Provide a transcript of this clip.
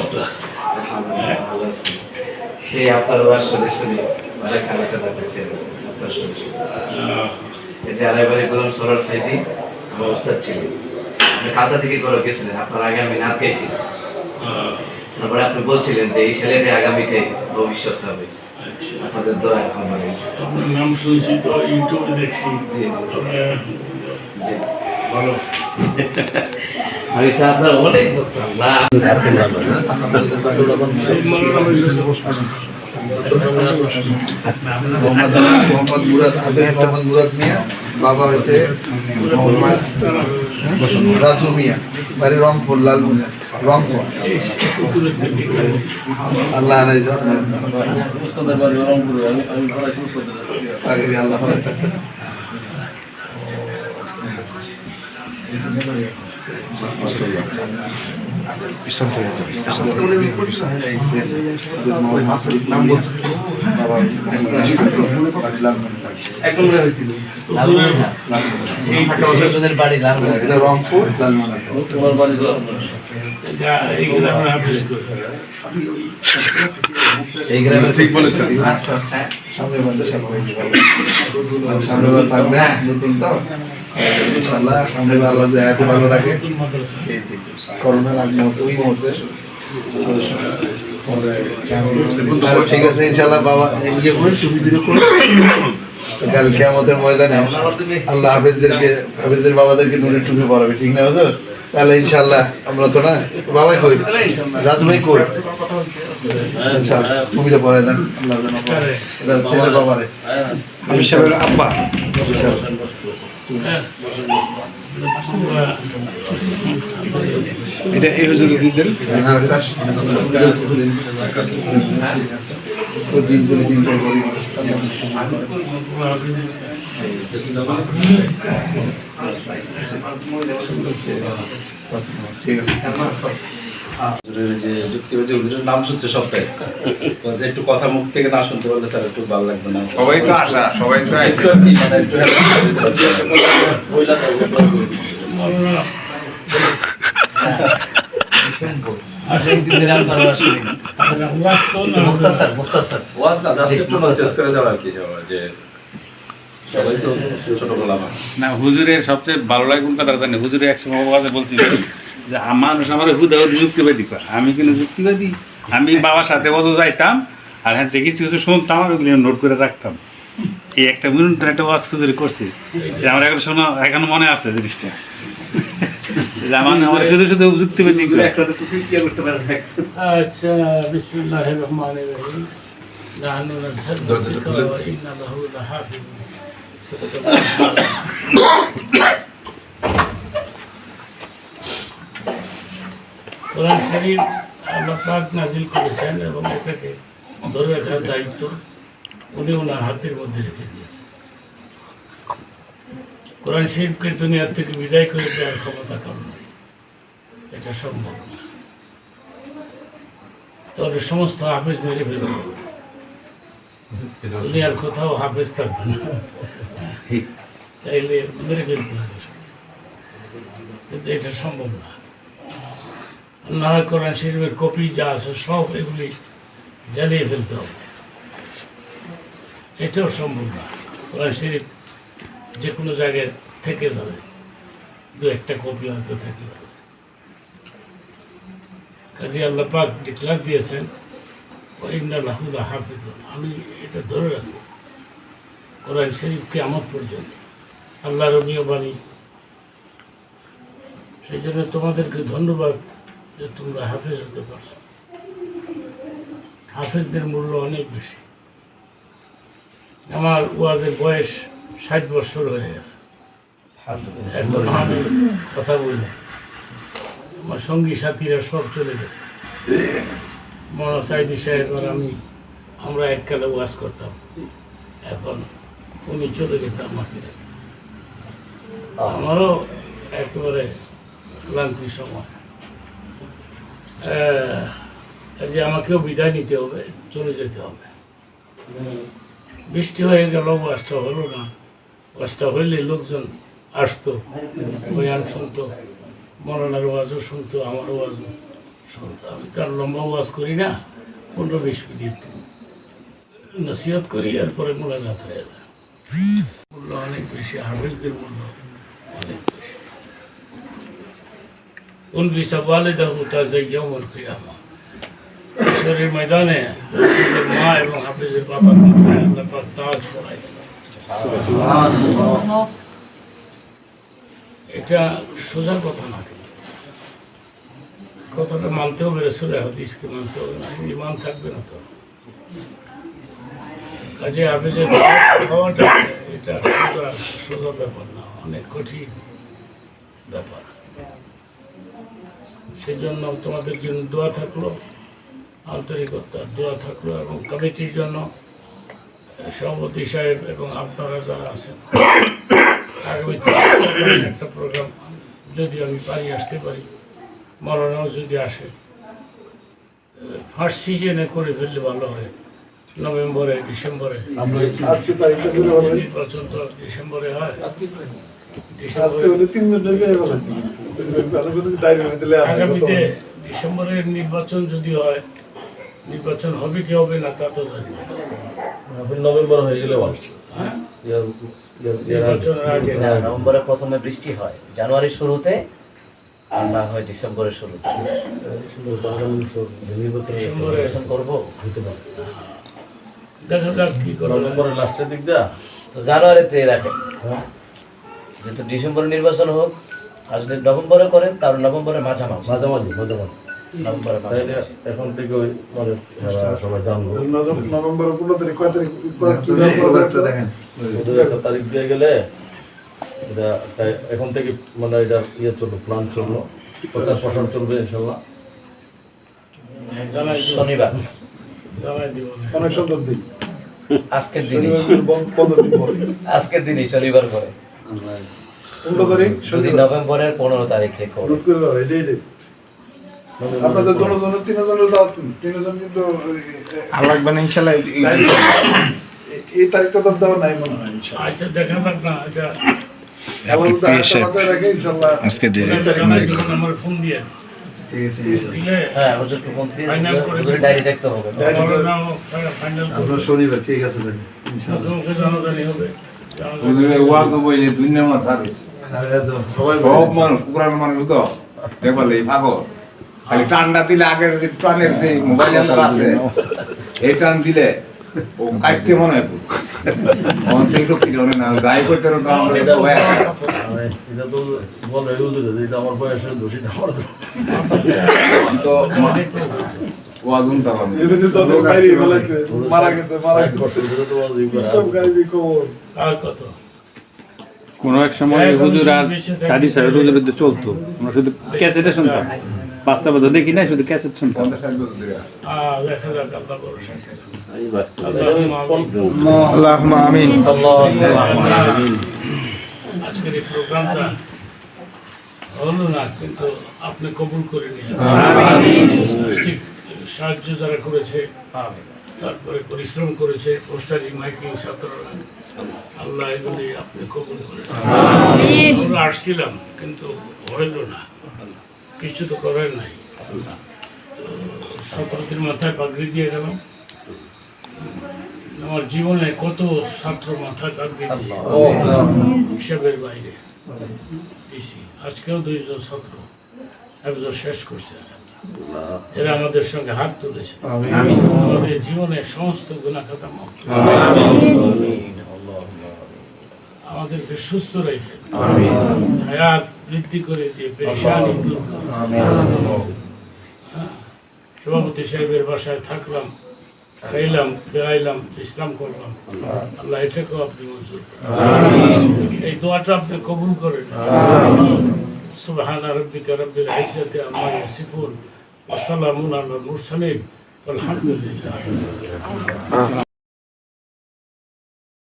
অবস্থা? ভালো আছি। সেই আপনার ওয়াজ শুনে শুনে অনেক আলোচনা করছেন আপনার শুনে শুনে। এই যে আড়াইবাড়ি গোলাম সরার সাইদি আমার ওস্তাদ ছিলেন, আপনি খাতা থেকে করে গেছিলেন, আপনার আগে আমি নাচ গাইছিলাম। তারপরে আপনি বলছিলেন যে এই ছেলেটা আগামীতে ভবিষ্যৎ হবে, আচ্ছা, আপনাদের দোয়া এখন মানে। আপনার নাম শুনছি তো, ইউটিউবে দেখছি। জি, ভালো। আমি তো আপনার অনেক ভক্ত না। মোহাম্মদ মুরাদ মিয়া, বাবা হয়েছে মোহাম্মদ রাজু মিয়া, বাড়ি রংপুর, লালমনিয়া, রংপুর। আল্লাহ আলাইজ আগে আল্লাহ পিছন থেকে বাড়ি রংপুর, লালমনিয়া। তোমার বাড়ি এই গ্রামে ঠিক বলেছেন। আচ্ছা আচ্ছা, সামনে বাড়ি সামনে থাকবে, নতুন তো ইনশাআল্লাহ। সামনে আল্লাহ যাতে ভালো রাখে। জি জি জি, করোনার আগে ওই মুহূর্তে ঠিক আছে ইনশাআল্লাহ। বাবা ইয়ে করে সুবিধা করে কাল কিয়ামতের ময়দানে আল্লাহ হাফেজদের বাবাদেরকে নূরের টুপি পরাবে, ঠিক না হুজুর? তাহলে ইনশাআল্লাহ আমরা তো না বাবাই কই, রাজু ভাই কই, ইনশাআল্লাহ টুপিটা পরাই দেন। আল্লাহ যেন এটা ছেলের বাবারে হাফিজ সাহেবের আব্বা। এটা এই হুজুর দিন ঠিক আছে। যে যুক্তিবাদী হুজুরের নাম শুনছে সপ্তাহে, যে একটু কথা মুখ থেকে না শুনতে পারলে স্যার একটু ভালো লাগবে না। সবাই তো আসা, সবাই তো একটু আর কি মানে একটু ওয়াজ না, জাস্ট একটু নসিহত করে দেওয়া আর কি, যে সবাই তো ছোটবেলা না। হুজুরের সবচেয়ে ভালো লাগে কোন কথা জানি, হুজুরে একসময় ওয়াজে বলছিল যে মানুষ আমার যুক্তিবাদী কয়, আমি কিন্তু যুক্তিবাদী। আমি বাবার সাথে বলতে যাইতাম আর হ্যাঁ দেখি কিছু শুনতাম আর ওগুলো নোট করে রাখতাম। এই একটা মিনিট একটা ওয়াজ হুজুরে করছি, যে আমার এখন শোনা এখন মনে আছে জিনিসটা। আমার শুধু শুধু যুক্তিবাদী আচ্ছা, বিসমিল্লাহির রহমানির রহিম। নাহনু নাযালনা যিকরা ওয়া ইন্না লাহু লাহাফিজুন। কোরআন শরীফ আল্লাহ পাক নাজিল করেছেন এবং এটাকে ধরে রাখার দায়িত্ব উনি ওনার হাতের মধ্যে রেখে দিয়েছেন। কোরআন শরীফকে দুনিয়ার থেকে বিদায় করে দেওয়ার ক্ষমতা কারণ নয়, এটা সম্ভব না। তবে সমস্ত হাফেজ মেরে ফেলতে হবে, দুনিয়ার কোথাও হাফেজ থাকবে না, ঠিক। তাইলে মেরে ফেলতে হবে, কিন্তু এটা সম্ভব না। আল্লাহ কোরআন শরীফের কপি যা আছে সব এগুলি জ্বালিয়ে ফেলতে হবে, এটাও সম্ভব না। কোরআন শরীফ যে কোনো জায়গায় থেকে যাবে, দু একটা কপি হয়তো থেকে যাবে। কাজে আল্লাহ পাক ডিক্লার দিয়েছেন ইন্না লাহু লাহাফিজুন, আমি এটা ধরে রাখবো কোরআন শরীফকে আমার পর্যন্ত, আল্লাহ রবীয় বাণী। সেই জন্য তোমাদেরকে ধন্যবাদ যে তোমরা হাফেজ হতে পারছো। হাফেজদের মূল্য অনেক বেশি। আমার ওয়াজের বয়স 60 বছর হয়ে গেছে, এখন আমি কথা বলি, আমার সঙ্গী সাথীরা সব চলে গেছে। মৌলানা সাইদি সাহেব আর আমরা এককালে ওয়াজ করতাম, এখন উনি চলে গেছে আমাকে। আমারও একেবারে ক্লান্তির সময়, যে আমাকেও বিদায় নিতে হবে, চলে যেতে হবে। বৃষ্টি হয়ে গেল, ওয়াজটা হলো না। ওয়াজটা হইলে লোকজন আসতো, বয়ান শুনতো, মৌলানার ওয়াজও শুনতো, আমার ওয়াজও শুনতো। আমি তো আর লম্বা ওয়াজ করি না, 15-20 মিনিট নসিহত করি, এরপরে মোলাজাত হয়ে যায়। মূল্য অনেক বেশি, হাফেজদের মূল্য অনেক বেশি। উলবিসা ওয়ালিদাহু তাজাই ইয়াউমুল কিয়ামা। হাশরের ময়দানে হাফেজের মা এবং হাফেজের বাবার মাথায় আল্লাহ পাক তাজ পরাই দেন। এটা সোজা কথা না, কথাটা মানতে হবে, রাসূলের হাদিসকে মানতে হবে, না ঈমান থাকবে না তো। কাজে হাফেজের হওয়াটা এটা সোজা ব্যাপার না, অনেক কঠিন ব্যাপার। সেজন্য তোমাদের জন্য দোয়া থাকলো, আন্তরিকতার দোয়া থাকলো, এবং কমিটির জন্য সভাপতি সাহেব এবং আপনারা যারা আছেন, আগামীতে একটা প্রোগ্রাম যদি আমি পারি, আসতে পারি, মরণাও যদি আসে, ফার্স্ট সিজনে করে ফেললে ভালো হয়। নভেম্বরে, ডিসেম্বরে, আজকে তারিখটা করে বলা যায়। নির্বাচন তো ডিসেম্বরে হয়। আজকে ডিসেম্বরে হলে 3 দিনের গায়ে বলেছি, ভালো করে ডায়রি মধ্যে দিলে আগামীতে ডিসেম্বরের নির্বাচন যদি হয়, নির্বাচন হবে কি হবে না তা তো জানি না। নভেম্বর হয়ে গেলে বল হ্যাঁ? নির্বাচনের আগে হ্যাঁ। নভেম্বরে প্রথমে বৃষ্টি হয়, জানুয়ারির শুরুতে, আর না হয় ডিসেম্বরের শুরুতে। ডিসেম্বরে নির্বাচন করবো দেখা যাক কি করা যায়। নভেম্বরের লাস্টের দিক দা তো জানুয়ারিতে রাখেন, যেহেতু ডিসেম্বরে নির্বাচন হোক, আর যদি নভেম্বরে করেন তাহলে নভেম্বরের মাঝামাঝি, মাঝামাঝি নভেম্বরের তাইলে মাঝামাঝি। এখন থেকে ওই মানে সবাই জানবো নভেম্বরের 15 তারিখ, কয় তারিখ কি দেখেন ওদের একটা তারিখ দিয়ে গেলে এটা এখন থেকে মানে এটা ইয়ে চললো, প্ল্যান চললো, 50% চলবে ইনশাল্লাহ। জানাই দিব, শনিবার জানাই দিব না। অনেক সুন্দর দিন, আজকের দিনই, 15 দিন পরে, আজকের দিনই শনিবার করে, 15 তারিখ যদি নভেম্বরের 15 তারিখে করে। নোট করে দাও, এটাই রে। আপনাদের দুজনের, তিনজনের দাও, তিনজন কিন্তু লাগবে না ইনশাল্লাহ। এই তারিখটা তো দেওয়া নাই মনে হয় ইনশাআল্লাহ। আচ্ছা দেখা যাক না, এটা আবার যদি আরেকটা বাঁচায় রাখে ইনশাআল্লাহ। আজকে জানাই দিব, আমার ফোন দিয়ে ঠিক আছে দিলে হ্যাঁ, হুজুরকে ফোন দিয়ে Final করে হুজুরের ডায়েরি দেখতে হবে। মরণাও ফাইনাল করবো, শনিবার ঠিক আছে তাহলে ইনশাআল্লাহ। তোমাকে জানাজানি হবে। ওয়াজ বইলে দুনিয়া মাথা সবাই সব মানুষ পুরান মানুষ তো দেখলে পাগল খালি টানটা দিলে আগের যে টানের যে মোবাইল যন্ত্র আছে এই টান দিলে ও কাইতে মনে হয় অনেক শক্তি ধরে না যাই করতে তো আমরা এটা সবাই এটা তো বলে হুজুর এটা আমার বয়সের দোষ, এটা আমার দোষ। তো ওয়াজ উনতা পারবো এমনিতে তো অনেক বাইরে বলেছে, মারা গেছে, মারা এক গেছে। বছর ধরে তো ওই করা। সব গাইবি খবর। আর কত কোনো এক সময় হুজুর আর সাদি সাহেব হুজুরের তো চলতো, আমরা শুধু ক্যাসেটে শুনতাম, বাস্তবে তো দেখি না, শুধু ক্যাসেট শুনতাম। 50-60 বছর ধরে দেখা যাক, আল্লাহ ভরসা। আল্লাহুম্মা আমিন। আজকের এই প্রোগ্রামটা হলো না, কিন্তু আপনি কবুল করে নিন। ঠিক সাহায্য যারা করেছে, তারপরে পরিশ্রম করেছে, পোস্টারিং, মাইকিং, ছাত্ররা, আল্লাহ এগুলি আপনি কবুল করে। আমরা আসছিলাম কিন্তু হইল না, কিছু তো করার নাই। 17 মাথায় পাগড়ি দিয়ে গেলাম। আমার জীবনে কত ছাত্র মাথায় পাগড়ি দিয়েছে হিসাবের বাইরে দিয়েছি। আজকেও 2 জন ছাত্র একজন শেষ করছে, এরা আমাদের সঙ্গে হাত তুলেছে। আমাদের জীবনের সমস্ত গুনাহ খাতা মাফ করে দিন। আমাদেরকে সুস্থ রেখে হায়াত বৃদ্ধি করে দিয়ে পেরেশানি দূর করে। সভাপতি সাহেবের বাসায় থাকলাম, খাইলাম, বেড়াইলাম, বিশ্রাম করলাম। আল্লাহ এটাকেও আপনি মঞ্জুর করেন। এই দোয়াটা আপনি কবুল করেন। সুবহান রাব্বিকা রাব্বিল ইজ্জাতি আম্মা ইয়াসিফুন ওয়া সালামুন আলাল মুরসালিন ওয়ালহামদুলিল্লাহ।